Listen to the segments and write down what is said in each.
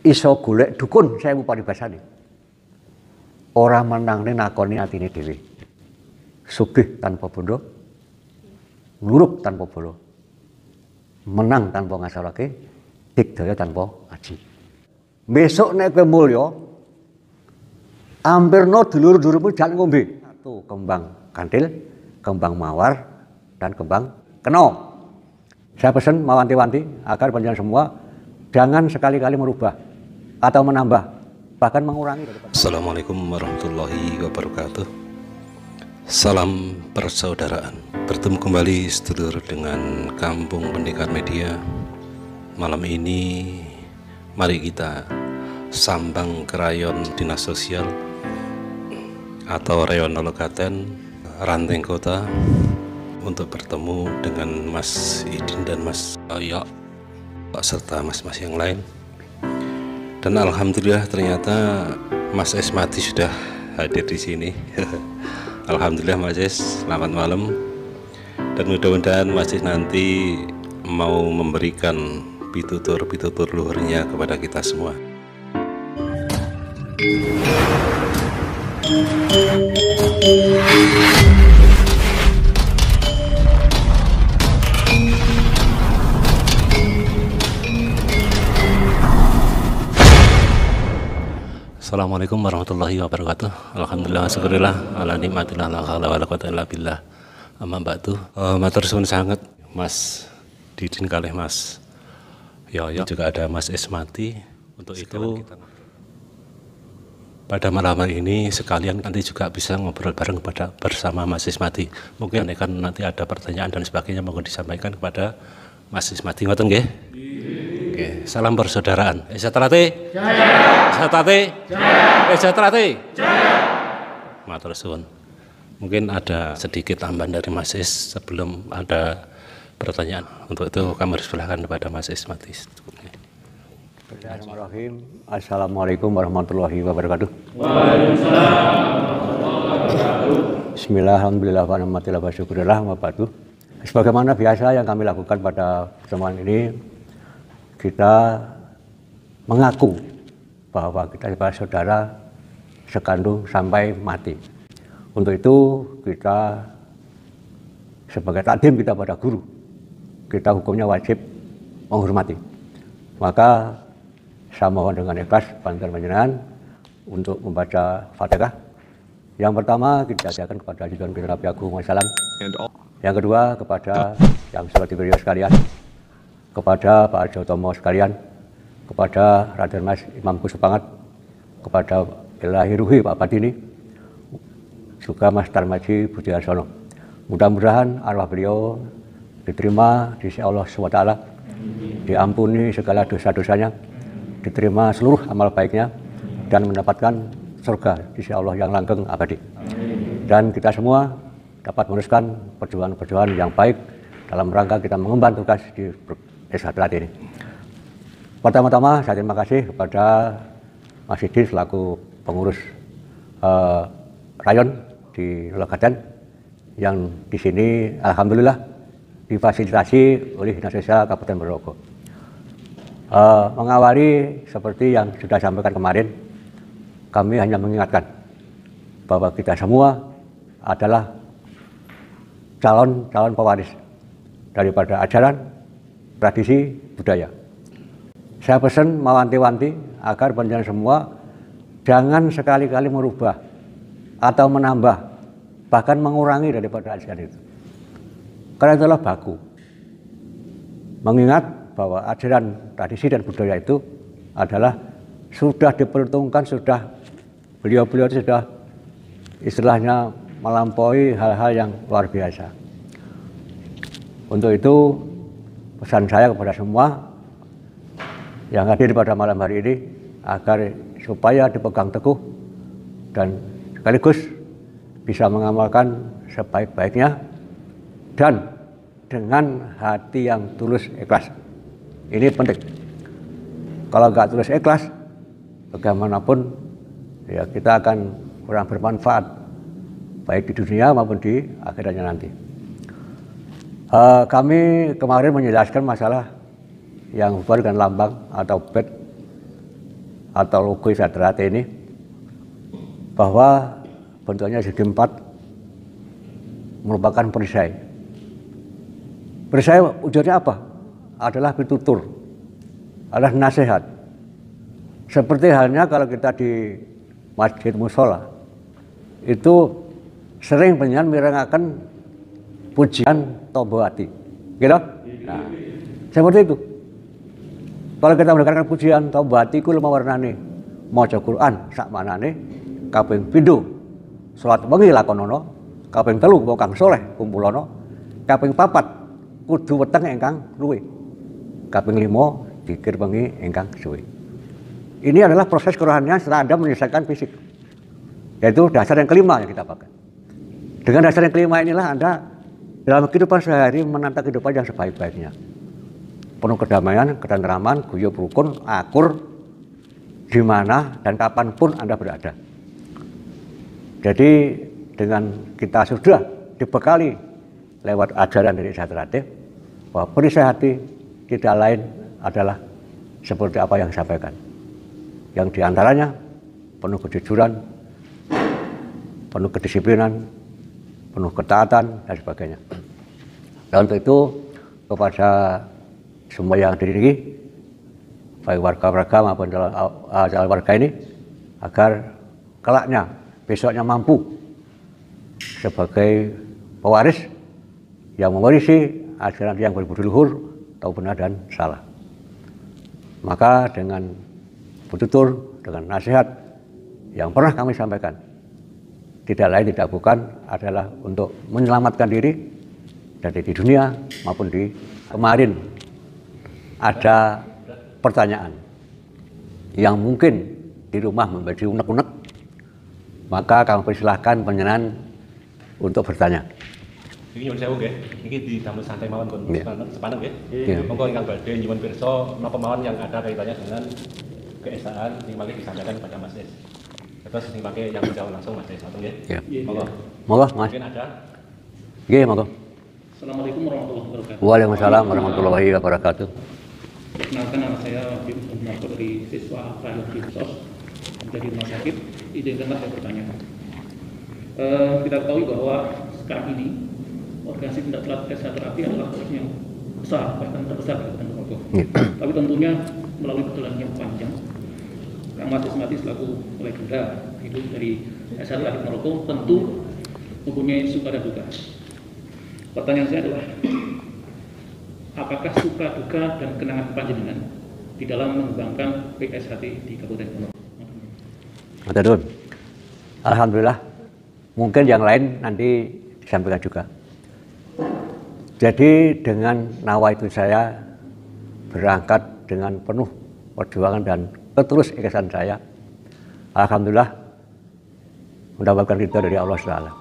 iso golek dukun 1000 paribasane. Ora menangne nakoni atine dhewe. Sugih tanpa bondo, nguruk tanpa bolo, menang tanpa ngasalake, digdaya tanpa aji. Besok nek kowe mulya, ampirno dulur-dulurmu jangan ngombe. Satu kembang kantil, kembang mawar, dan kembang keno. Saya pesan mewanti-wanti agar panjenengan semua jangan sekali-kali merubah atau menambah, bahkan mengurangi. Assalamualaikum warahmatullahi wabarakatuh. Salam persaudaraan. Bertemu kembali sedulur dengan Kampung Pendekar Media. Malam ini mari kita sambang ke rayon dinas sosial atau rayon Nologaten, Ranteng Kota, untuk bertemu dengan Mas Idin dan Mas Oyo serta mas-mas yang lain. Dan alhamdulillah ternyata Mas Esmati sudah hadir di sini. Alhamdulillah Mas Es, selamat malam. Dan mudah-mudahan Mas Es nanti mau memberikan pitutur luhurnya kepada kita semua. Assalamualaikum warahmatullahi wabarakatuh. Alhamdulillah, syukurillah, ala nikmatillah, la haula wala quwata illa billah. Amma ba'du. Matur suwun sangat Mas Didin kalih Mas Yoyo, juga ada Mas Esmati. Untuk itu pada malam ini sekalian nanti juga bisa ngobrol bareng bersama Mas Esmati. Mungkin kan nanti ada pertanyaan dan sebagainya, mohon disampaikan kepada Mas Esmati. Ngoten nggih? Oke, salam persaudaraan. Esatrate Jaya. Esatrate Jaya. Esatrate Jaya. Matur suwun. Mungkin ada sedikit tambahan dari Mas Es sebelum ada pertanyaan. Untuk itu kami persilahkan kepada Mas Esmati. Bismillahirrahmanirrahim. Assalamualaikum warahmatullahi wabarakatuh. Waalaikumsalam warahmatullahi wabarakatuh. Bismillah, alhamdulillah, wa ni'matillah, wa syukurillah, wa ba'du. Sebagaimana biasa yang kami lakukan pada pertemuan ini, kita mengaku bahwa kita sebagai saudara sekandung sampai mati. Untuk itu kita sebagai takdim kita pada guru, kita hukumnya wajib menghormati. Maka saya mohon dengan ikhlas bantuan panjenengan untuk membaca Fatihah. Yang pertama kita ajarkan kepada Junjungan kita Nabi Agung Wasallam. Yang kedua kepada yang sahabat beliau sekalian, kepada Pak Arjo Tomo sekalian, kepada Raden Mas Imam Kusupangat, kepada Ilahi Ruhi Pak Badini, juga Mas Tarmaji Budiarsono. Mudah-mudahan arwah beliau diterima di sisi Allah SWT, diampuni segala dosa-dosanya, diterima seluruh amal baiknya, dan mendapatkan surga di sisi Allah yang langgeng abadi. Dan kita semua dapat meneruskan perjuangan-perjuangan yang baik dalam rangka kita mengemban tugas di Esatrat ini. Pertama-tama saya terima kasih kepada Mas Idin selaku pengurus rayon di Nologaten yang di sini alhamdulillah difasilitasi oleh Dinas Sosial Kabupaten Ponorogo. Mengawali seperti yang sudah disampaikan kemarin, kami hanya mengingatkan bahwa kita semua adalah calon pewaris daripada ajaran, tradisi, budaya. Saya pesan mewanti-wanti agar panjenengan semua jangan sekali-kali merubah atau menambah, bahkan mengurangi daripada ajaran itu. Karena itulah baku. Mengingat bahwa ajaran, tradisi, dan budaya itu adalah sudah diperhitungkan, sudah beliau-beliau itu sudah istilahnya melampaui hal-hal yang luar biasa. Untuk itu pesan saya kepada semua yang hadir pada malam hari ini agar supaya dipegang teguh dan sekaligus bisa mengamalkan sebaik-baiknya dan dengan hati yang tulus ikhlas. Ini penting. Kalau nggak tulus ikhlas, bagaimanapun ya kita akan kurang bermanfaat baik di dunia maupun di akhiratnya nanti. Kami kemarin menjelaskan masalah yang hubungan dengan lambang atau bed atau logo Sadrate ini, bahwa bentuknya segi empat merupakan perisai. Perisai wujudnya apa? Adalah pitutur, adalah nasihat. Seperti halnya kalau kita di masjid musola, itu sering penyanyi mirengaken pujian Tombowati, gitu? Nah, seperti itu. Kalau kita mendengarkan pujian Tombowati, itu lima warnane, maca Quran sak manane, kaping pindho salat wengi lakonono, kaping telu wong kang saleh kumpulono, kaping papat kudu weteng ingkang luwih, kaping lima zikir wengi ingkang suwe. Ini adalah proses kerohanian setelah Anda menyelesaikan fisik, yaitu dasar yang kelima yang kita pakai. Dengan dasar yang kelima inilah Anda dalam kehidupan sehari menata kehidupan yang sebaik-baiknya, penuh kedamaian, ketenteraman, guyub rukun, akur, di mana dan kapanpun Anda berada. Jadi dengan kita sudah dibekali lewat ajaran dari Sadrate bahwa perisai hati tidak lain adalah seperti apa yang disampaikan, yang diantaranya penuh kejujuran, penuh kedisiplinan, penuh ketaatan dan sebagainya. Dan untuk itu kepada semua yang hadir ini, baik warga-warga maupun calon warga ini, agar kelaknya besoknya mampu sebagai pewaris yang mewarisi ajaran yang berbudur tahu benar dan salah. Maka dengan petutur, dengan nasihat yang pernah kami sampaikan, tidak lain tidak bukan adalah untuk menyelamatkan diri dari di dunia maupun di kemarin. Ada pertanyaan yang mungkin di rumah menjadi unek-unek, maka kami persilahkan penjenengan untuk bertanya. Ini nyuwun sewu nggih, iki didamel santai mawon kon sepaneng nggih. Iya. Monggo ingkang badhe nyuwun pirsa napa mawon yang ada kaitannya dengan keesaan sing mangke disampaikan kepada Mas Des. Terus sing mangke yang menjawab langsung Mas Des, ngoten nggih. Iya. Monggo. Monggo, Mas. Mungkin ada. Nggih, monggo. Assalamualaikum warahmatullahi wabarakatuh. Waalaikumsalam warahmatullahi wabarakatuh. Perkenalkan, nama saya Bim Sunarko dari siswa Rakyat Dinsos dari rumah sakit. Izinkanlah saya bertanya. Kita ketahui bahwa sekarang ini organisasi tindak telat Sadrate adalah organisasi yang besar, bahkan terbesar di Kabupaten Ponorogo. Tapi tentunya melalui perjalanan yang panjang, Kang Mas Ismati selaku legenda hidup dari Sadrate Ponorogo tentu mempunyai suka dan duka. Pertanyaan saya adalah, apakah suka, duka, dan kenangan panjenengan di dalam mengembangkan PSHT di Kabupaten Ponorogo? Alhamdulillah, mungkin yang lain nanti disampaikan juga. Jadi dengan nawaitu saya berangkat dengan penuh perjuangan dan ketulus ikhlasan saya, alhamdulillah mendapatkan ridho dari Allah SWT.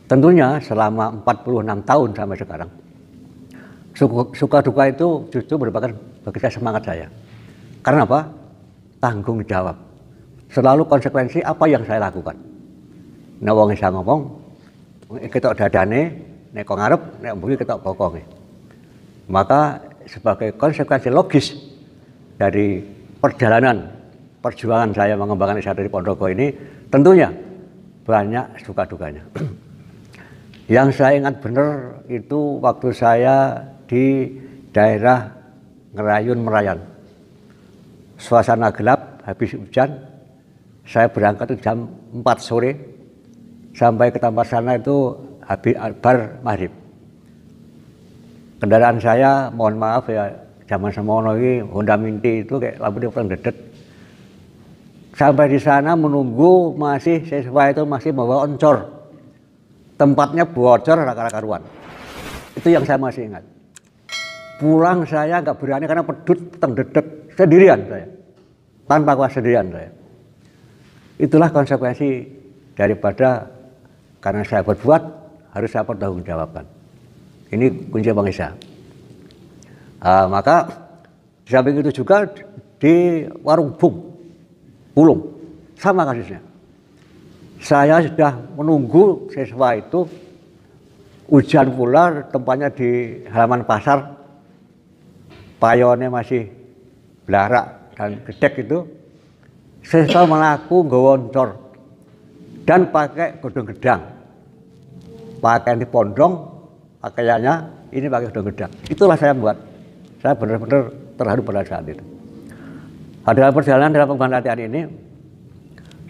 Tentunya selama 46 tahun sampai sekarang, suka duka itu justru merupakan bagi saya semangat saya. Karena apa? Tanggung jawab. Selalu konsekuensi apa yang saya lakukan. Nah, wong isa ngomong, ketok dadane, nek kok ngarep, nek mbuki ketok bokonge. Maka sebagai konsekuensi logis dari perjuangan saya mengembangkan Sadrate Ponorogo ini, tentunya banyak suka dukanya. Yang saya ingat benar itu waktu saya di daerah Ngerayun Merayan. Suasana gelap, habis hujan, saya berangkat itu jam 4 sore, sampai ke tempat sana itu habis bar maghrib. Kendaraan saya, mohon maaf ya, zaman semono ini Honda Minti itu kayak lampu dia dedet. Sampai di sana menunggu masih siswa itu masih bawa oncor. Tempatnya bocor raka-raka ruan. Itu yang saya masih ingat. Pulang saya nggak berani karena pedut dedet sendirian saya. Tanpa kuasa sendirian saya. Itulah konsekuensi daripada karena saya berbuat harus saya pertanggungjawabkan. Ini kunci bangsa. Maka di samping itu juga di warung Pulung sama kasusnya. Saya sudah menunggu siswa itu, hujan pula, tempatnya di halaman pasar, payone masih belarak dan gedek itu, siswa melaku nggawa dan pakai godong gedang. Pakaian di pondong, pakaiannya ini pakai godong gedang. Itulah saya buat. Saya benar-benar terharu pada saat itu. Pada perjalanan dalam pengembangan latihan ini,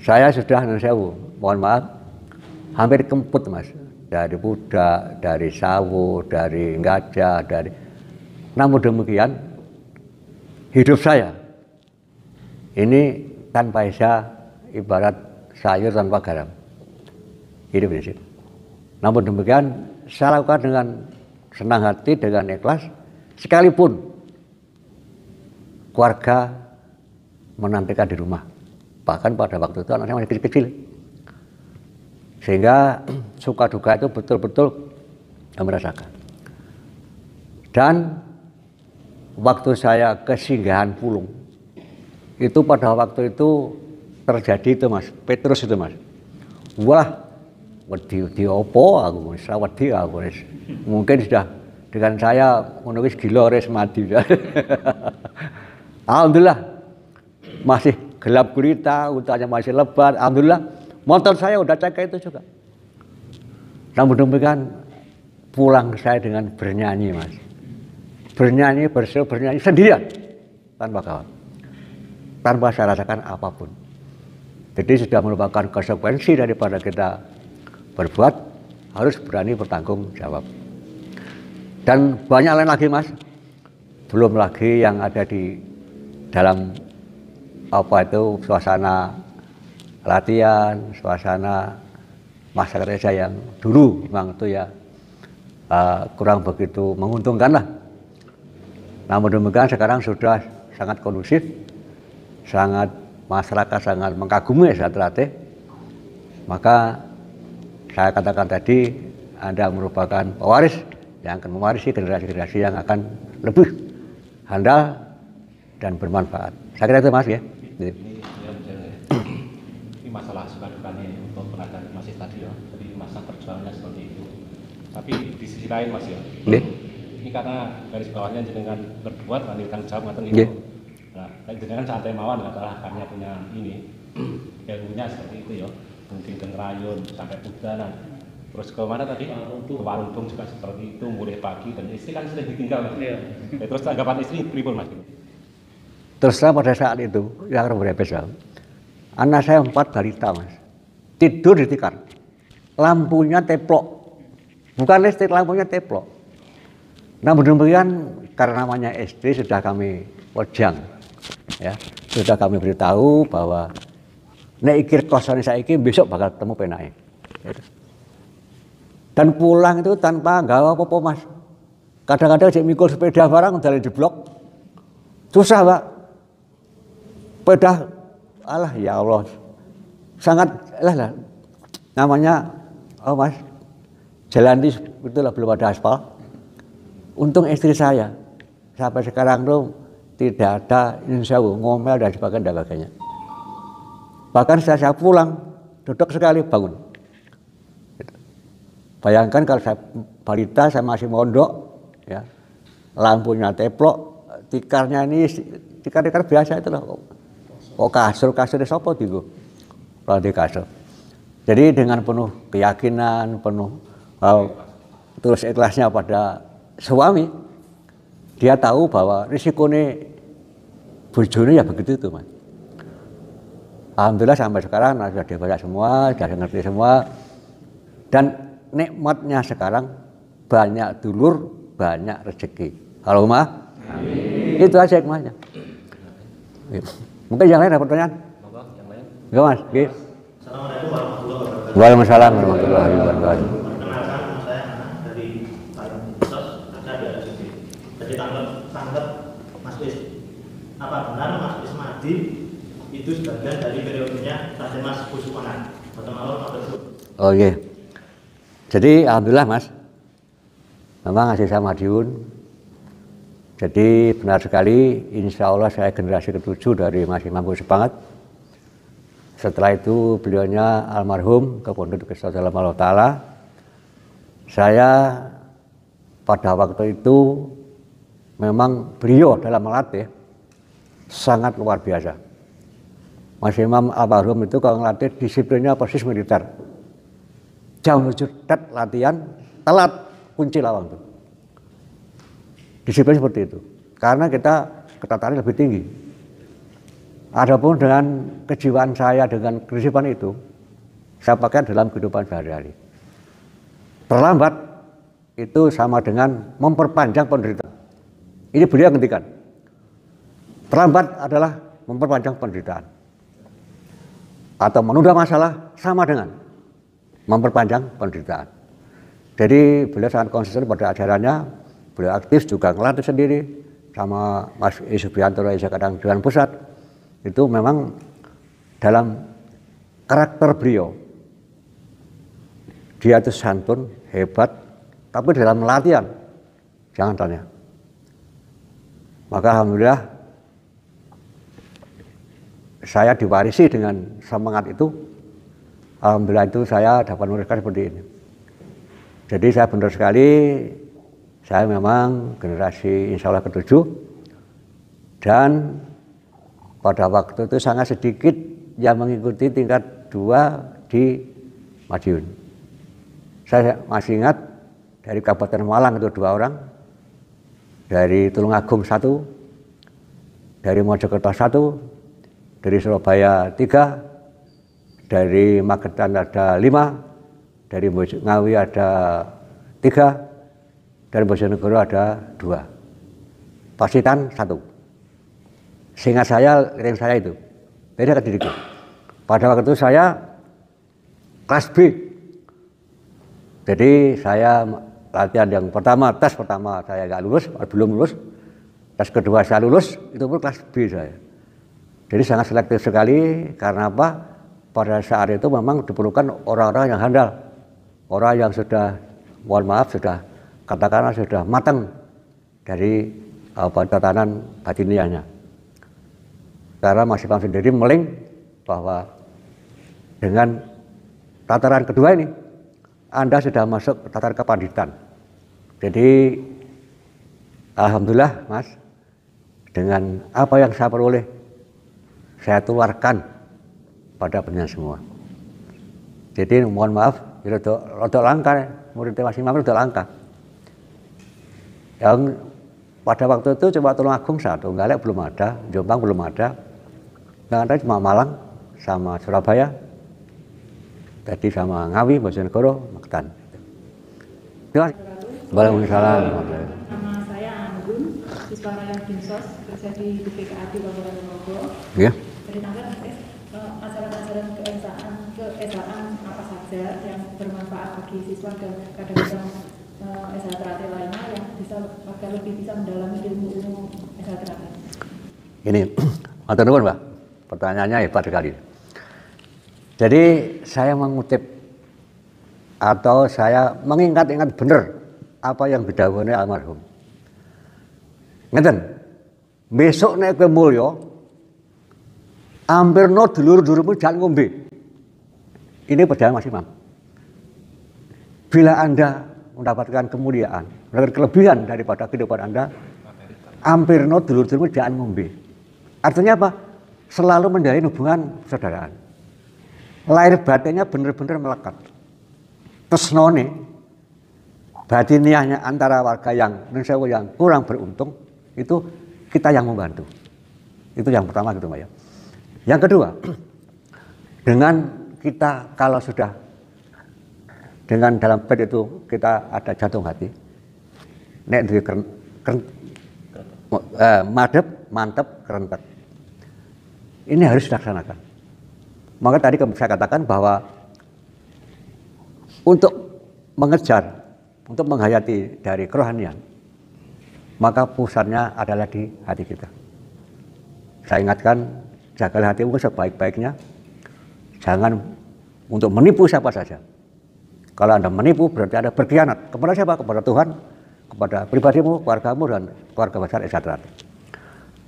saya sudah, mohon maaf, hampir kemput Mas. Dari budak, dari sawo, dari gajah, namun demikian, hidup saya ini tanpa isa ibarat sayur tanpa garam. Hidup di situ. Namun demikian, saya lakukan dengan senang hati, dengan ikhlas, sekalipun keluarga menantikan di rumah. Bahkan pada waktu itu anak saya masih kecil-kecil. Sehingga suka duka itu betul-betul merasakan. Dan waktu saya ke Singgahan Pulung, itu pada waktu itu terjadi itu Mas, Petrus itu Mas. Wah, wedi opo aku, wedi aku. Mungkin sudah dengan saya menulis gila res mati. Alhamdulillah masih gelap gulita, hutannya masih lebat. Alhamdulillah motor saya udah cek itu juga. Namun demikian pulang saya dengan bernyanyi Mas. Bernyanyi, bernyanyi sendirian tanpa kawan. Tanpa saya rasakan apapun. Jadi sudah merupakan konsekuensi daripada kita berbuat, harus berani bertanggung jawab. Dan banyak lain lagi Mas. Belum lagi yang ada di dalam suasana latihan, suasana masa kerja yang dulu memang itu ya kurang begitu menguntungkan lah. Namun demikian sekarang sudah sangat kondusif, sangat masyarakat sangat mengagumi saat latih. Maka saya katakan tadi, Anda merupakan pewaris yang akan mewarisi generasi-generasi yang akan lebih handal dan bermanfaat. Saya kira itu Mas ya. Masalah suka dukanya untuk pengadaan masih tadi ya, jadi masa perjuangannya seperti itu. Tapi di sisi lain Mas ya, ini karena garis bawahnya jenengan berbuat nanti tanggung jawab ngaten itu. Nah, jenengan santai mawon katalah karena punya ini ilmunya seperti itu ya, mungkin ke ngerayun sampai udanan. Terus ke mana tadi? Ke Warungtung juga seperti itu, mulai pagi dan istri kan sudah ditinggal Mas. Terus tanggapan istri pripun Mas? Terus pada saat itu yang berbeda. Anak saya 4 balita Mas, tidur di tikar, lampunya teplok, bukan listrik, lampunya teplok. Namun demikian karena namanya SD sudah kami wejang, ya sudah kami beritahu bahwa nek ikir kosone saiki besok bakal ketemu penake. Dan pulang itu tanpa gawa apa-apa Mas. Kadang-kadang cek mikul sepeda barang udah jeblok, susah Pak. Sepeda alah ya Allah, sangat lah namanya Mas, jalan di itulah belum ada aspal. Untung istri saya sampai sekarang tuh tidak ada insya Allah ngomel dan sebagainya. Bahkan saya pulang duduk sekali bangun. Bayangkan kalau saya balita, saya masih mondok, ya lampunya teplok, tikarnya ini tikar-tikar biasa itu loh. Kok kasur-kasurnya sopo tigo, kalau di kasur. Jadi dengan penuh keyakinan, penuh terus ikhlasnya pada suami, dia tahu bahwa risikonya bojone ya begitu itu Mas. Alhamdulillah sampai sekarang sudah dewasa semua, sudah ngerti semua, dan nikmatnya sekarang banyak dulur, banyak rezeki. Allahumma amin. Itu aja hikmahnya. Mungkin yang lain ada pertanyaan? Yang lain? Enggak Mas? Assalamualaikum warahmatullahi wabarakatuh. Waalaikumsalam warahmatullahi wabarakatuh. Perkenalkan, saya dari Badan Sos, ada di RSUD. Jadi tanggap Mas Wis. Apa benar Mas Wis Madi itu sebagian dari periodenya Raden Mas Pusukonan? Atau malam atau Oh iya. Jadi alhamdulillah Mas, memang Aziz Madiun. Jadi benar sekali, insya Allah saya generasi ke-7 dari Mas Imam Sepangat. Setelah itu beliaunya almarhum ke Pondok Kesal dalam Allah Ta'ala. Saya pada waktu itu memang beliau dalam melatih sangat luar biasa. Mas Imam almarhum itu kalau ngelatih disiplinnya persis militer. Jam 7 latihan, telat kunci lawang itu. Disiplin seperti itu. Karena kita ketataran lebih tinggi. Adapun dengan kejiwaan saya dengan kedisiplinan itu, saya pakai dalam kehidupan sehari-hari. Terlambat itu sama dengan memperpanjang penderitaan. Ini beliau ngendikan. Terlambat adalah memperpanjang penderitaan. Atau menunda masalah sama dengan memperpanjang penderitaan. Jadi beliau sangat konsisten pada ajarannya, beliau aktif juga ngelatih sendiri sama Mas Subianto kadang Dewan Pusat. Itu memang dalam karakter beliau. Dia itu santun, hebat, tapi dalam latihan jangan tanya. Maka alhamdulillah saya diwarisi dengan semangat itu. Alhamdulillah itu saya dapat meneruskan seperti ini. Jadi saya benar sekali, saya memang generasi insya Allah ke-7. Dan pada waktu itu sangat sedikit yang mengikuti tingkat 2 di Madiun. Saya masih ingat dari Kabupaten Malang itu 2 orang, dari Tulungagung 1, dari Mojokerto 1, dari Surabaya 3, dari Magetan ada 5, dari Ngawi ada 3, dari Bojonegoro ada 2, Pacitan 1. Seingat saya, ring saya itu beda ke diriku. Pada waktu itu saya kelas B. Jadi saya latihan yang pertama, tes pertama saya nggak lulus, belum lulus. Tes kedua saya lulus, itu pun kelas B saya. Jadi sangat selektif sekali, karena apa? Pada saat itu memang diperlukan orang-orang yang handal. Orang yang sudah, mohon maaf, sudah katakanlah sudah matang dari tatanan batiniahnya. Karena Mas Imam sendiri meling bahwa dengan tataran kedua ini, Anda sudah masuk tataran kepanditan. Jadi, alhamdulillah Mas, dengan apa yang saya peroleh, saya tularkan pada pendengar semua. Jadi mohon maaf, rodok langka, murid Mas Imam rodok langka. Yang pada waktu itu cuma Tulungagung 1, Galek belum ada, Jombang belum ada. Yang ada cuma Malang sama Surabaya. Tadi sama Ngawi, Bojonegoro, Magetan. Waalaikumsalam. Nama saya Anggun, siswa Rakyat Dinsos, kerja di BPKAD Kabupaten Lombok. Ya. Dari tanggal ajaran-ajaran keesaan apa saja yang bermanfaat bagi siswa dan kadang-kadang S1 lainnya yang bisa agar lebih bisa mendalami ilmu S1. Ini, matur nuwun, Pak. Pertanyaannya hebat sekali. Jadi saya mengutip atau saya mengingat-ingat benar apa yang didhawuhi almarhum. Ngeten, besok nek kowe mulya, ampirno dulur-dulurmu jangan ngombe. Ini perjalanan Mas Imam. Bila Anda mendapatkan kemuliaan, mendapatkan kelebihan daripada kehidupan Anda, ampirno dulur-dulurmu jangan ngombe. Artinya apa? Selalu menjalin hubungan persaudaraan. Lahir batinnya benar-benar melekat. Tresnone, batiniahnya antara warga yang kurang beruntung, itu kita yang membantu. Itu yang pertama gitu, Mbak ya. Yang kedua, dengan kita kalau sudah dengan dalam bed itu kita ada jantung hati, nek duwe madep, mantep, kerentet. Ini harus dilaksanakan. Maka tadi saya katakan bahwa untuk mengejar, untuk menghayati dari kerohanian, maka pusatnya adalah di hati kita. Saya ingatkan, jagalah hatimu sebaik-baiknya. Jangan untuk menipu siapa saja. Kalau Anda menipu berarti Anda berkhianat. Kepada siapa? Kepada Tuhan, kepada pribadimu, keluargamu, dan keluarga besar etc.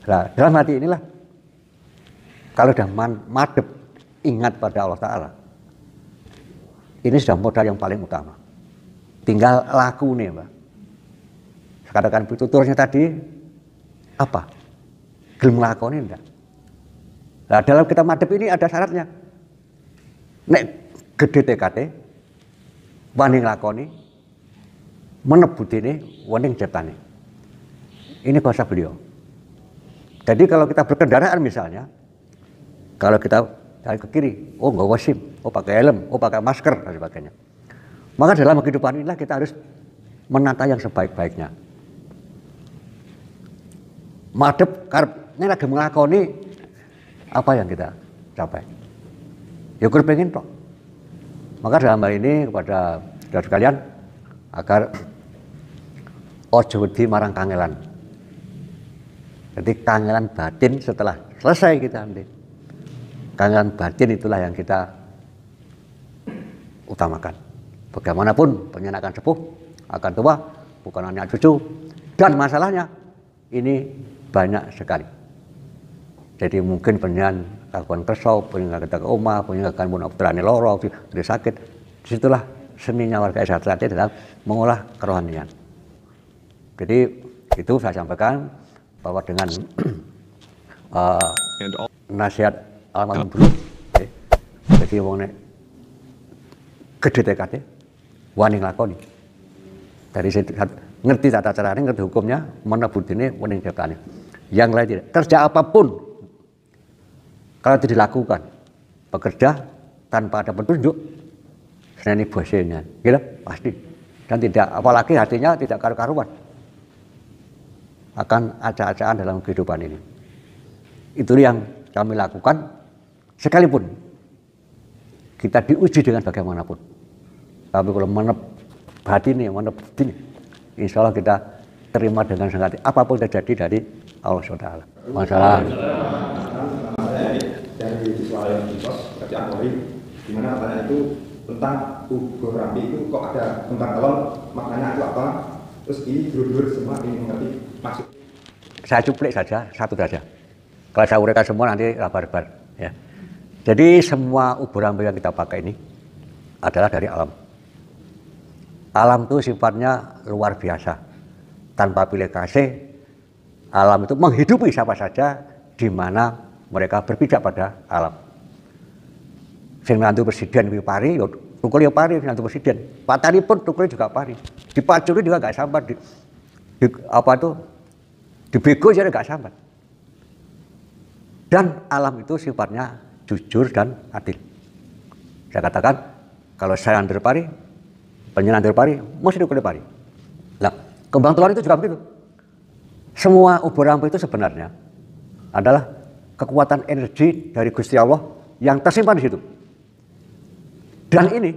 Nah, dalam hati inilah, kalau sudah madep, ingat pada Allah Ta'ala, ini sudah modal yang paling utama. Tinggal laku nih, Mbak. Katakan pituturnya tadi, apa? Gelem nglakoni enggak? Nah, dalam kita madhep ini ada syaratnya. Nek gede TKT, wani nglakoni, menebutine, wani ciptane. Ini bahasa beliau. Jadi kalau kita berkendaraan misalnya, kalau kita jalan ke kiri, oh nggak wasim, oh pakai helm, oh pakai masker dan sebagainya. Maka dalam kehidupan inilah kita harus menata yang sebaik-baiknya. Madhep karepnya lagi nglakoni apa yang kita capai. Ya kur pengen tok. Maka dalam hal ini kepada saudara sekalian agar ojo wedi marang kangelan. Jadi kangelan batin setelah selesai kita nanti. Kangelan batin itulah yang kita utamakan. Bagaimanapun penyenakan sepuh akan tua, bukan hanya cucu. Dan masalahnya ini banyak sekali. Jadi mungkin penyan kakuan kerso, penyan kita ke omah, penyan akan bunuh putrane loro, dari sakit. Disitulah seninya warga Esatrat dalam mengolah kerohanian. Jadi itu saya sampaikan bahwa dengan nasihat almarhum dulu, jadi wong nek gede TKT, wani nglakoni. Dari situ ngerti tata caranya, ngerti hukumnya, menebutine wani ciptane. Yang lain tidak. Kerja apapun kalau itu dilakukan, bekerja tanpa ada petunjuk, seneni bosnya, gitu pasti. Dan tidak, apalagi hatinya tidak karu-karuan akan acak-acakan dalam kehidupan ini. Itu yang kami lakukan sekalipun kita diuji dengan bagaimanapun. Tapi kalau batini, insya Allah kita terima dengan senang hati. Apapun terjadi dari Allah SWT. Masalah dari siswa yang disos kerjaan Polri, di mana katanya itu tentang ubur rambi itu kok ada tentang telon, maknanya itu apa? Terus ini dulur-dulur semua ingin mengerti maksud. Saya cuplik saja, satu saja. Kalau saya uraikan semua nanti barbar. Ya. Jadi semua ubur rambi yang kita pakai ini adalah dari alam. Alam itu sifatnya luar biasa. Tanpa pilih kasih, alam itu menghidupi siapa saja di mana mereka berpijak pada alam. Sing nantu presiden kuwi pari, yo tukul yo pari nantu presiden. Patani pun tukul juga pari. Dipacuri juga enggak sambat. Apa itu? Dibego juga enggak sambat. Dan alam itu sifatnya jujur dan adil. Saya katakan kalau saya nandur pari, penyenan nandur pari, mesti tukul pari. Nah, kembang telur itu juga begitu. Semua ubur rambi itu sebenarnya adalah kekuatan energi dari Gusti Allah yang tersimpan di situ. Dan ini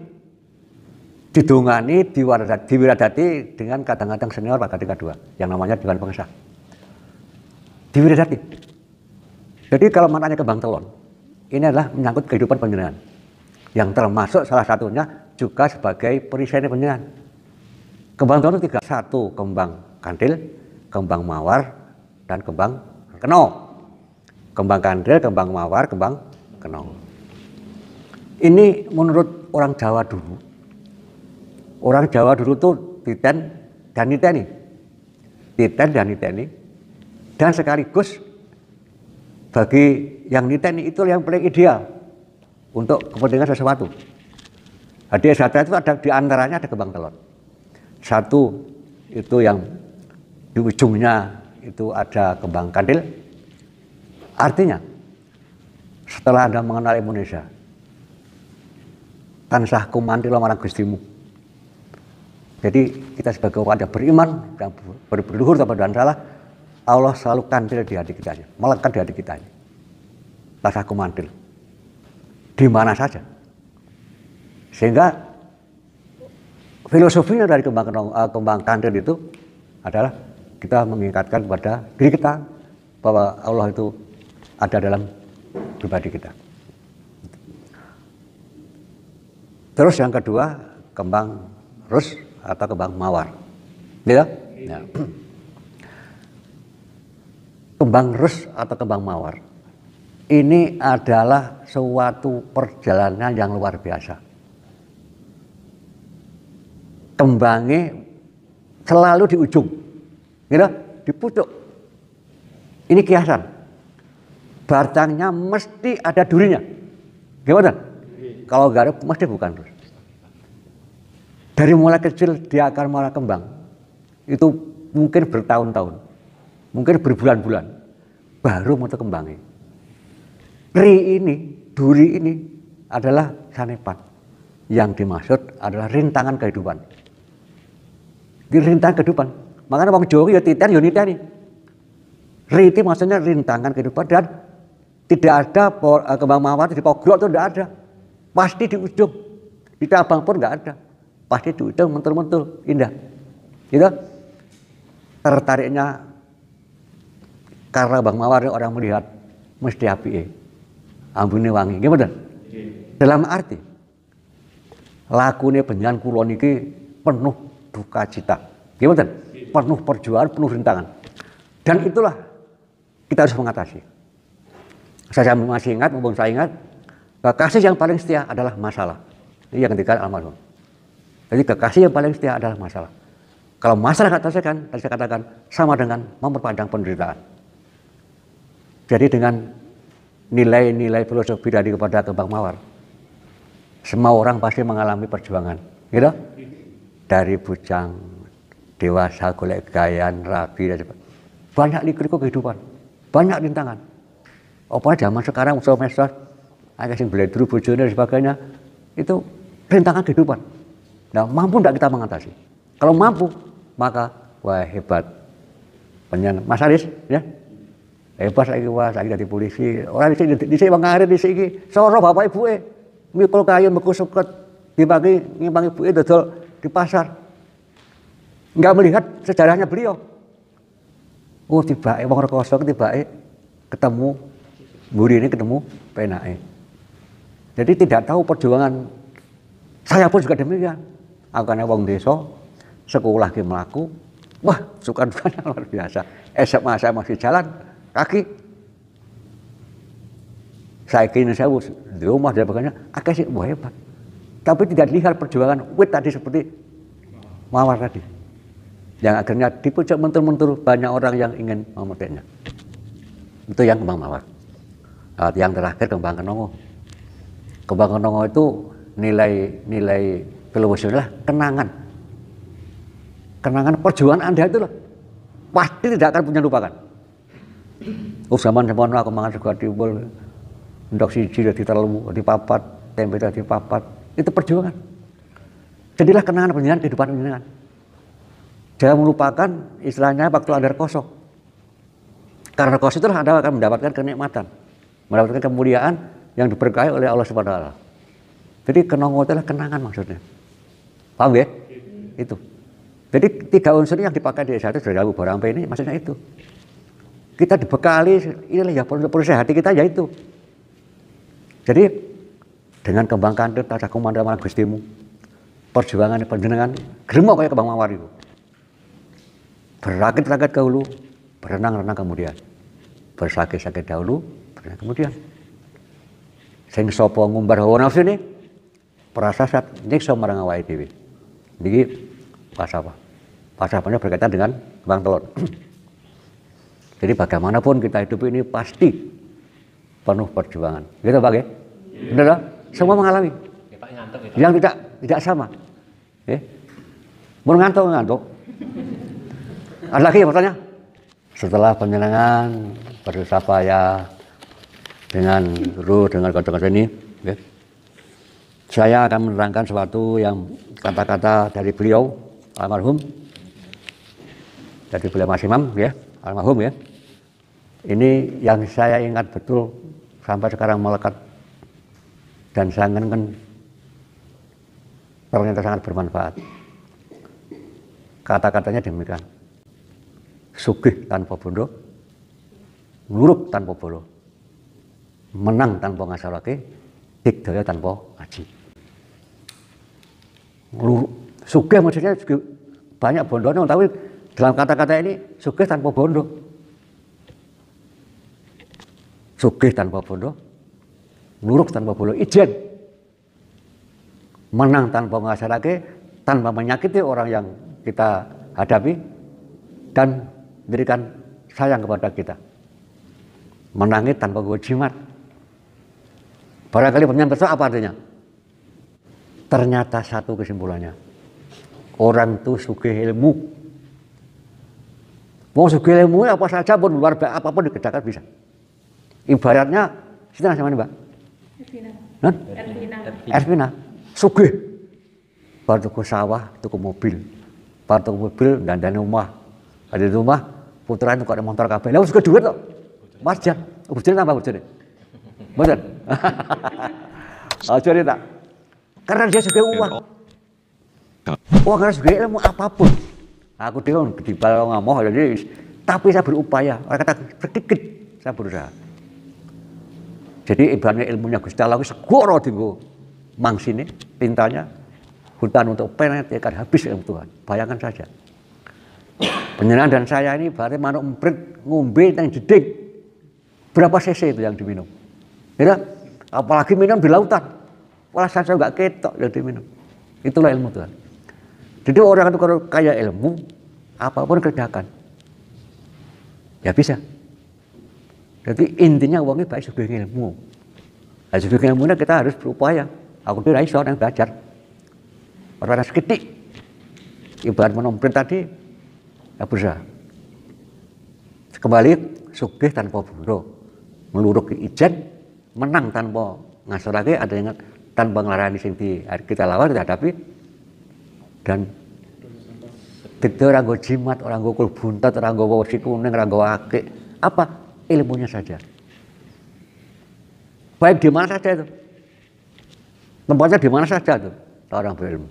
didungani, diwiradati dengan kadang-kadang senior Pak Kadika II yang namanya Dewan Pengesah. Diwiradati. Jadi kalau maknanya kembang telon, ini adalah menyangkut kehidupan panjenengan. Yang termasuk salah satunya juga sebagai perisai panjenengan. Kembang telon itu 3, 1 kembang kandil, kembang mawar, dan kembang keno. Kembang kandil, kembang mawar, kembang keno. Ini menurut orang Jawa dulu. Orang Jawa dulu tuh titen dan niteni. Titen dan niteni. Dan sekaligus bagi yang niteni itu yang paling ideal untuk kepentingan sesuatu. Hadiah Esatrat itu ada di antaranya ada kembang telon. Satu itu yang di ujungnya itu ada kembang kandil. Artinya setelah Anda mengenal Indonesia, tansah kumantila marang Gustimu. Jadi kita sebagai orang yang beriman dan berluhur tanpa dan salah, Allah selalu kandil di hati kita, melekat di hati kita. Tansah kumantil di mana saja. Sehingga filosofinya dari kembang kandil itu adalah kita mengingatkan kepada diri kita bahwa Allah itu ada dalam pribadi kita. Terus yang kedua, kembang rus atau kembang mawar. Ya? Ya. Kembang rus atau kembang mawar ini adalah suatu perjalanan yang luar biasa. Kembangnya selalu di ujung, gitu? Di pucuk. Ini kiasan. batangnya mesti ada durinya. Gimana? Kalau nggak ada, mesti bukan. Dari mulai kecil dia akan mulai kembang. Itu mungkin bertahun-tahun, mungkin berbulan-bulan, baru mau kembangnya. Duri ini adalah sanepan. Yang dimaksud adalah rintangan kehidupan. Di rintangan kehidupan. Makanya orang Jawa ya titen ya niteni. Riti maksudnya rintangan kehidupan dan tidak ada kembang mawar di pogrok itu tidak ada. Pasti di ujung. Di cabang pun nggak ada. Pasti di ujung mentul-mentul indah. Gitu. Tertariknya karena bang mawar orang melihat mesti api, ambune wangi. Gimana? Dalam arti lakune penjenengan kula niki penuh duka cita. Gimana? Penuh perjuangan, penuh rintangan. Dan itulah kita harus mengatasi. Saya masih ingat, mumpung saya ingat, kekasih yang paling setia adalah masalah. Ini yang ketiga almarhum. Jadi kekasih yang paling setia adalah masalah. Kalau masalah kata saya katakan sama dengan memperpanjang penderitaan. Jadi dengan nilai-nilai filosofi dari kepada kembang mawar, semua orang pasti mengalami perjuangan, gitu? Dari bujang, dewasa, golek gayan, rabi, dan sebagainya. Banyak liku-liku kehidupan, banyak rintangan. Apa zaman sekarang medsos, ada yang beledru bojone dan sebagainya, itu rintangan kehidupan. Nah, mampu tidak kita mengatasi? Kalau mampu, maka wah hebat. Mas Aris, ya hebat saya jadi polisi. Orang di sini mengalir di sini, soro bapak ibu mikul kayu, mikul suket, dibagi ngimbangi ibu dodol di pasar. Nggak melihat sejarahnya beliau. Oh tiba wong rekoso tiba ketemu buri ini ketemu penake. Jadi tidak tahu perjuangan. Saya pun juga demikian. Aku kan wong desa, sekolah ki mlaku. Wah, sukan-sukan luar biasa. SMA saya masih jalan kaki. Saya kini saya di rumah dan sebagainya, agak sih wah hebat. Tapi tidak lihat perjuangan wit tadi seperti mawar tadi. Yang akhirnya di puncak mentul-mentul banyak orang yang ingin memetiknya. Itu yang kembang mawar. Yang terakhir kembang kenongo. Kembang kenongo itu nilai filosofinya kenangan. Kenangan perjuangan Anda itu loh. Pasti tidak akan punya lupakan. Zaman aku mangan juga timbul ndok siji dadi telu, di papat, tempe dadi papat. Itu perjuangan. Jadilah kenangan penjenengan kehidupan penjenengan. Jangan melupakan istilahnya waktu Anda rekoso. Karena rekoso itulah Anda akan mendapatkan kenikmatan, mendapatkan kemuliaan yang diberkahi oleh Allah Subhanahu wa taala. Jadi kenongo itu adalah kenangan maksudnya. Paham ya? Itu. Jadi 3 unsur yang dipakai di S1 dari Abu Barang ini maksudnya itu. Kita dibekali inilah ya proses hati kita ya itu. Jadi dengan kembang kandut tata kumandala Gustimu, perjuangan panjenengan gremok kayak kembang mawar itu. Berakit-rakit dahulu, berenang-renang kemudian. Bersakit-sakit dahulu, berenang kemudian. Sing sapa ngumbar hawa nafsu ini prasasat nyiksa marang awake dhewe. Niki pasapa. Pasapanya berkaitan dengan kembang telon. Jadi bagaimanapun kita hidup ini pasti penuh perjuangan. Gitu Pak ya? Benar? Semua mengalami. Yang tidak sama. Mau ngantuk. Ada lagi yang bertanya? Setelah penyenangan bersusah payah dengan guru, dengan kata-kata ini, saya akan menerangkan sesuatu yang kata-kata dari beliau almarhum, dari beliau Mas Imam, ya, almarhum ya. Ini yang saya ingat betul sampai sekarang melekat dan saya inginkan ternyata sangat bermanfaat. Kata-katanya demikian. Sugih tanpa bondo, nguruk tanpa bolo, menang tanpa ngasalake, digdaya tanpa aji. Sugih maksudnya juga banyak bondonya, tapi dalam kata-kata ini sugih tanpa bondo. Sugih tanpa bondo, nguruk tanpa bolo, ijen. Menang tanpa ngasalake, tanpa menyakiti orang yang kita hadapi, dan memberikan sayang kepada kita. menangi tanpa gue jimat. Barangkali pertanyaan besok apa artinya? Ternyata satu kesimpulannya, orang itu sugih ilmu. Mau sugih ilmu apa saja pun luar biasa apapun dikerjakan bisa. Ibaratnya, situ sama nih Mbak? Ervina, sugih. Baru tuku sawah, tuku mobil. Baru tuku mobil, dandani rumah. Ada di rumah, putranya tuku ada motor kabeh. Lalu juga duit kok. Marjan, bujurnya tambah bujurnya. Betul? Jadi tak? Karena dia juga uang. Uang harus juga ilmu apapun. Aku dia di bawah ngamuk, jadi tapi saya berupaya. Orang kata sedikit saya berusaha. Jadi ibaratnya ilmunya Gusti Allah segoro tinggu mangsine, tintanya hutan untuk penet ya kan habis ilmu Tuhan. Bayangkan saja. Penyerangan dan saya ini ibaratnya manuk emprit ngombe yang jeding. Berapa cc itu yang diminum? Ya, apalagi minum di lautan. Walah saya nggak ketok yang diminum. Itulah ilmu Tuhan. Jadi orang itu kalau kaya ilmu, apapun kerjakan, ya bisa. Jadi intinya uangnya baik sugih ilmu. Nah, sugih ilmunya kita harus berupaya. Aku tuh iso yang belajar. Orang seketik. Ibarat menompret tadi, ya berusaha. Kembali sugih tanpa bondo, meluruk ijen, menang tanpa ngasorake, ada yang tanpa ngelarani sing kita lawan kita hadapi. Dan kita orang go jimat, orang go kul buntat, orang go wesi kuning, orang go akik. Apa? Ilmunya saja. Baik di mana saja itu. Tempatnya di mana saja itu orang berilmu.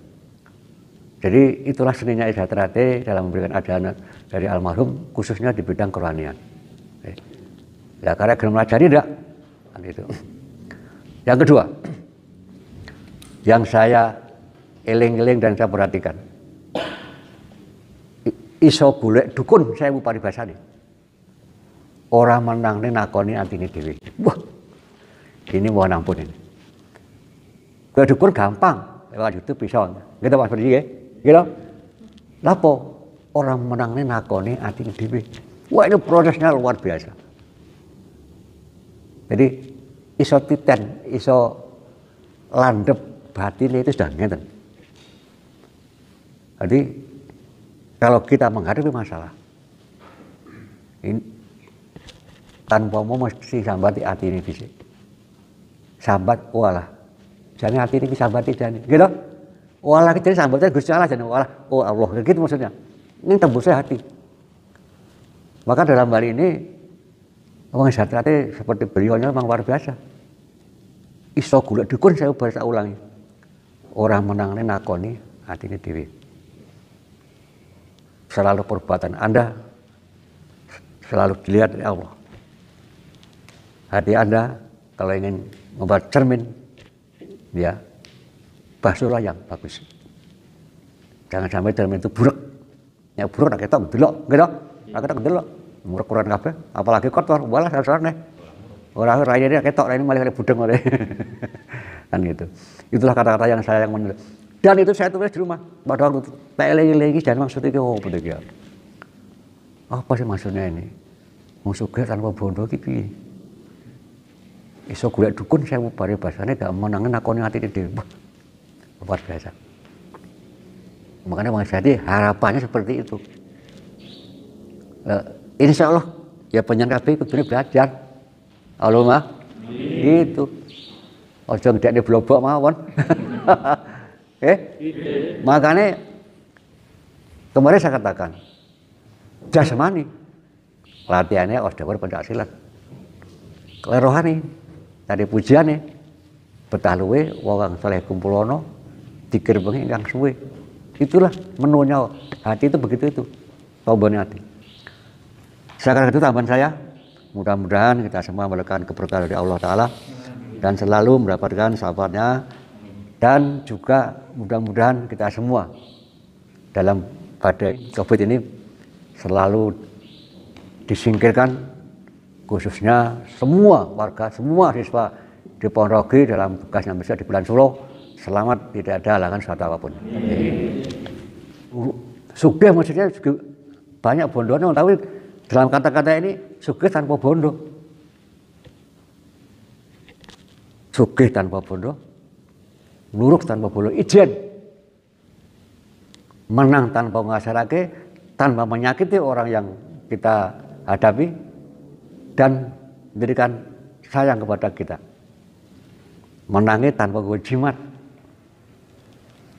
Jadi itulah seninya Isha Trate dalam memberikan ajaran dari almarhum khususnya di bidang kerohanian. Ya karena belum melajari enggak? Kan itu. Yang kedua, yang saya eling-eling dan saya perhatikan, iso golek dukun saya paribasane. Orang menang ini nakoni antine dhewe. Wah, ini mohon ampun ini. Golek dukun gampang, lewat YouTube bisa. Gitu Mas Budi nggih. Gitu. Lapo orang menang ini nakoni antine dhewe. Wah, ini prosesnya luar biasa. Jadi iso titen, iso landep batin itu sudah ngeten. Jadi kalau kita menghadapi masalah ini tanpa mau mesti sambati hati ini bisa. Sambat walah. Jangan hati ini sambati jangan. Gitu. Walah kita sambatnya Gusti Allah jangan walah. Oh Allah, gitu maksudnya. Ini tembusnya hati. Maka dalam hal ini Wong Isha Trate seperti beliaunya memang luar biasa. Iso golek dukun saya ulangi. Orang menangnya nakoni hati ini dewi. Selalu perbuatan Anda selalu dilihat oleh Allah. Hati Anda kalau ingin membuat cermin, ya basuhlah yang bagus. Jangan sampai cermin itu buruk. Ya buruk nak ketok delok, gitu. Nak ketok delok, murek-murekan kabeh, apalagi kotor, walah sar-sarne. Ora rayane ketok rene malah budeng oleh. Kan gitu. Itulah kata-kata yang saya menulis. Dan itu saya tulis di rumah. Pada waktu tak eling-eling jangan maksud iki opo to iki. Apa sih maksudnya ini? Musuh tanpa bondo iki piye? Iso golek dukun saya bare basane gak menangen nakoni atine dhewe. Luar biasa. Makanya Bang Jadi harapannya seperti itu. Insya Allah ya penyanyi kabeh kudune belajar. Allahumma itu. Ojo ngedekne blobok mawon. Makanya kemarin saya katakan jasmani latihannya osdawar pencaksilat. Rohani tadi pujiane betah luwe wong saleh kumpulono dikir bengi ingkang suwe. Itulah menunya hati itu begitu itu. Tombone hati. Sekarang itu tambahan saya, mudah-mudahan kita semua mendapatkan keberkahan dari Allah Ta'ala dan selalu mendapatkan sahabatnya dan juga mudah-mudahan kita semua dalam badai COVID ini selalu disingkirkan khususnya semua warga, semua siswa di Ponorogo dalam tugasnya bisa di bulan Suro selamat, tidak ada halangan suatu apapun. Sugih maksudnya banyak bondonya, tapi dalam kata-kata ini sugih tanpa bondo. sugih tanpa bondo, nuruk tanpa bolo ijen, menang tanpa ngasarake, tanpa menyakiti orang yang kita hadapi, dan memberikan sayang kepada kita. Menangi tanpa gue jimat.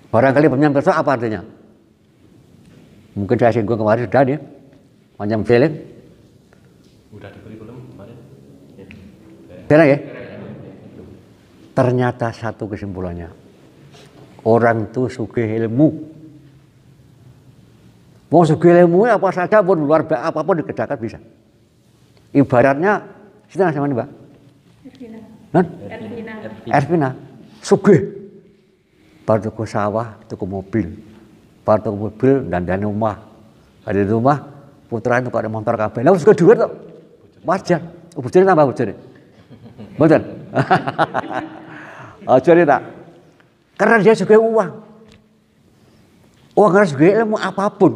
Barangkali pertanyaan besok apa artinya? Mungkin saya singgung kemarin sudah nih, macam feeling. Udah diberi belum kemarin? Benar ya? Ternyata satu kesimpulannya, orang itu sugih ilmu. Mau sugih ilmu apa saja pun luar biasa apapun dikerjakan bisa. Ibaratnya, kita sama nih Mbak. Ervina, sugih. Baru tuku sawah, tuku mobil. Baru tuku mobil dan rumah. Ada di rumah, putra itu ada motor kabel. Lalu juga duit tuh. Wajar. Bujurnya tambah bujurnya. Betul. Jadi tak. Karena dia juga uang. Uang harus juga ilmu apapun.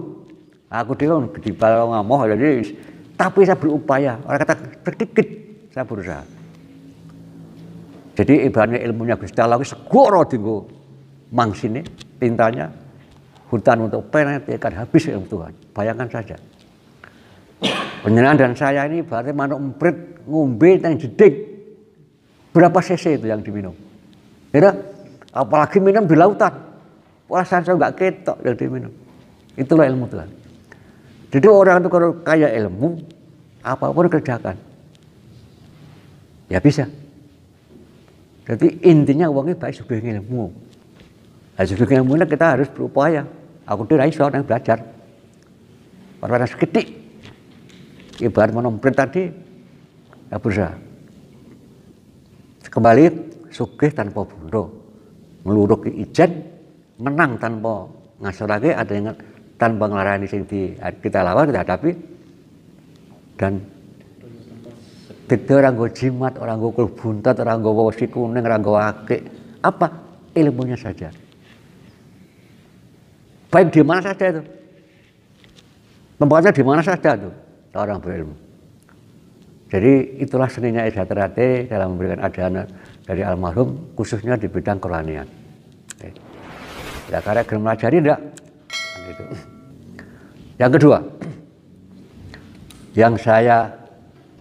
Aku dia di bawah ngamoh jadi, tapi saya berupaya. Orang kata sedikit saya berusaha. Jadi ibaratnya ilmunya Gusti Allah segoro dinggo mangsine tintanya hutan untuk penet akan habis ilmu Tuhan. Bayangkan saja. Penjenengan dan saya ini berarti manuk emprit ngombe teng jeding. Berapa cc itu yang diminum? Ya, apalagi minum di lautan. Perasaan saya enggak ketok yang diminum. Itulah ilmu Tuhan. Jadi orang itu kalau kaya ilmu, apapun kerjakan. Ya bisa. Jadi intinya uangnya baik sugih ilmu. Nah, sugih ilmu ini kita harus berupaya. Aku tidak iso yang belajar. Orang seketik. Ibarat menompret tadi, ya berusaha. Kembali sugih tanpa bondo, ngeluruk ijen, menang tanpa ngasorake, ada yang tanpa ngelarani sing kita lawan, kita hadapi, dan tidak orang gue jimat, orang gue kul buntat, orang gue wasi kuning, orang gue akik. Apa? Ilmunya saja. Baik di mana saja itu. Tempatnya di mana saja itu orang berilmu. Jadi itulah seninya Esa Terate dalam memberikan ajaran dari almarhum, khususnya di bidang kerohanian. Ya karena gelem melajari enggak? Gitu. Yang kedua, yang saya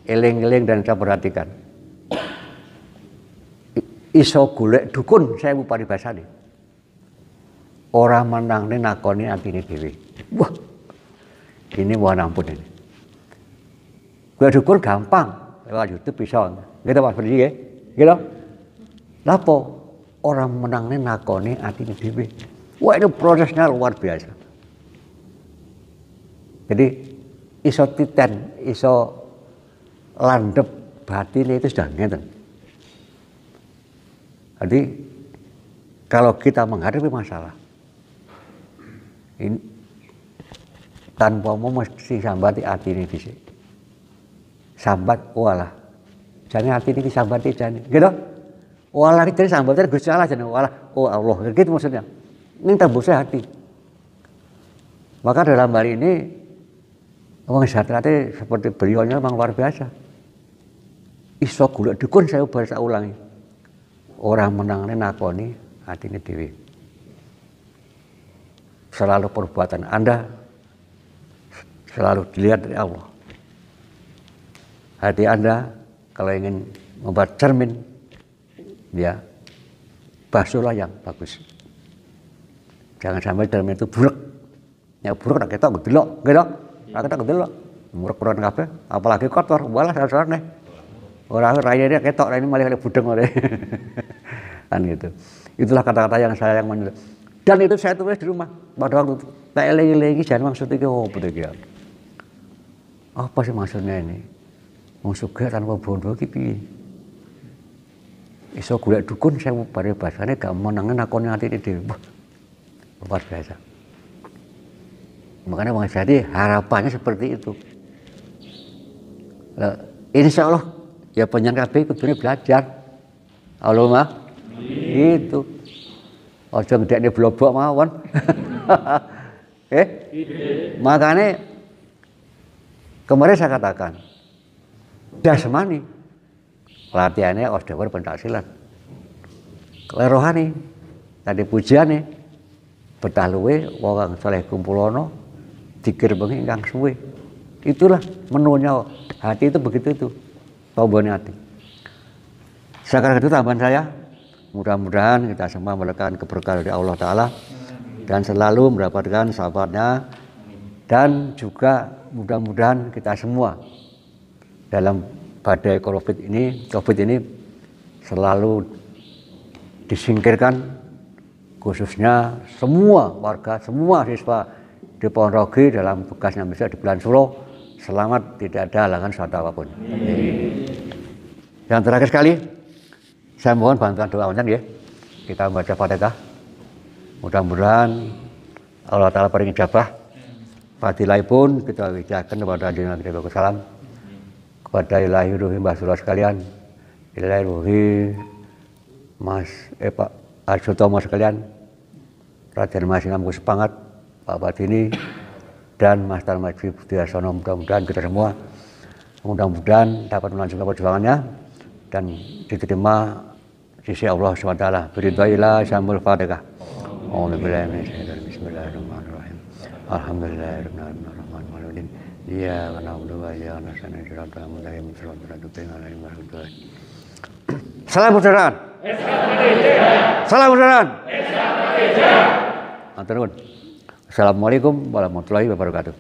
eling-eling dan saya perhatikan, iso golek dukun saya paribasane. Ora menangne nakoni atine dhewe. Wah. Ini wah ampun ini. Golek dukun gampang, lewat YouTube bisa. Gitu Mas Budi nggih. Gitu. Lapo orang menangne nakoni atine dhewe. Wah itu prosesnya luar biasa. Jadi iso titen, iso landep batin itu sudah ngeten. Jadi kalau kita menghadapi masalah ini tanpa mau mesti sambati hati ini dhisik. Sambat walah. Jane hati ini sambati jane. Gitu. Walah iki sambatan Gusti Allah jane walah. Oh Allah, gitu maksudnya. Ini tembusnya hati. Maka dalam hal ini Wong Satrate seperti beliaunya memang luar biasa. Iso golek dukun saya bar sak ulangi. Orang menangne nakoni atine dhewe. Selalu perbuatan Anda selalu dilihat dari Allah. Hati Anda kalau ingin membuat cermin, ya basuhlah yang bagus. Jangan sampai cermin itu buruk. Ya buruk tak ketok delok, gitu. Tak ketok delok. Murek-murekan kabeh, apalagi kotor, walah sarane. Ora rayane ketok ini malah budeng ora. Kan gitu. Itulah kata-kata yang saya menulis. Dan itu saya tulis di rumah. Pada waktu tak eling-elingi jan maksud iki opo iki. Apa sih maksudnya ini? Wong sugih tanpa bondo iki piye? Iso golek dukun saya bare basane gak menangen nakoni atine dhewe. Luar biasa. Makanya Bang Jadi harapannya seperti itu. Insya Allah ya penyanyi KB kudune belajar. Allahumma itu. Aja ngedekne blobok mawon. Makanya kemarin saya katakan jasmani latihannya osdewer pencaksilat. klerohane tadi pujiane betah luwe wong saleh kumpulono dikir bengi ingkang suwe. Itulah menunya hati itu begitu itu. Tombone hati. Sekarang itu tambahan saya, mudah-mudahan kita semua mendapatkan keberkahan dari Allah Ta'ala dan selalu mendapatkan sahabatnya, dan juga mudah-mudahan kita semua dalam badai COVID ini selalu disingkirkan, khususnya semua warga, semua siswa di Ponorogo dalam tugasnya bisa di bulan Suro selamat, tidak ada halangan suatu apapun. Yang terakhir sekali, saya mohon bantuan doa ya. Kita membaca Fatihah. Mudah-mudahan Allah Ta'ala paling ijabah. Fadilah pun kita wijakan kepada Nabi Muhammad SAW, kepada ilahi ruhi Mbah Surah sekalian, ilahi ruhi Mas Pak Arjotomo sekalian, Raden Mas Imam Sepangat, Pak Badini, dan Mas Tarmaji Budiarsono. Mudah-mudahan kita semua dapat melanjutkan perjuangannya dan diterima sisi Allah SWT. Biridhailah syamul Fatihah. Bismillahirrahmanirrahim. Alhamdulillahirrahmanirrahim. Iya, karena Allah ya nasana syaratul mustaqim syaratul mustaqim. Salam persaudaraan. Salam persaudaraan. Matur. Assalamualaikum warahmatullahi wabarakatuh.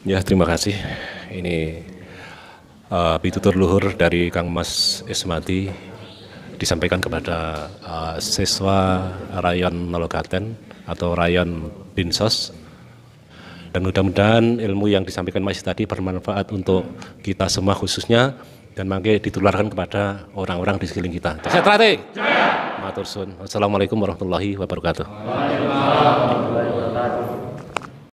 Ya, terima kasih. Ini pitutur luhur dari Kang Mas Ismadi disampaikan kepada siswa Rayon Nologaten atau Rayon Binsos, dan mudah-mudahan ilmu yang disampaikan Mas tadi bermanfaat untuk kita semua khususnya, dan mangke ditularkan kepada orang-orang di sekeliling kita. Matur suwun. Assalamualaikum warahmatullahi wabarakatuh.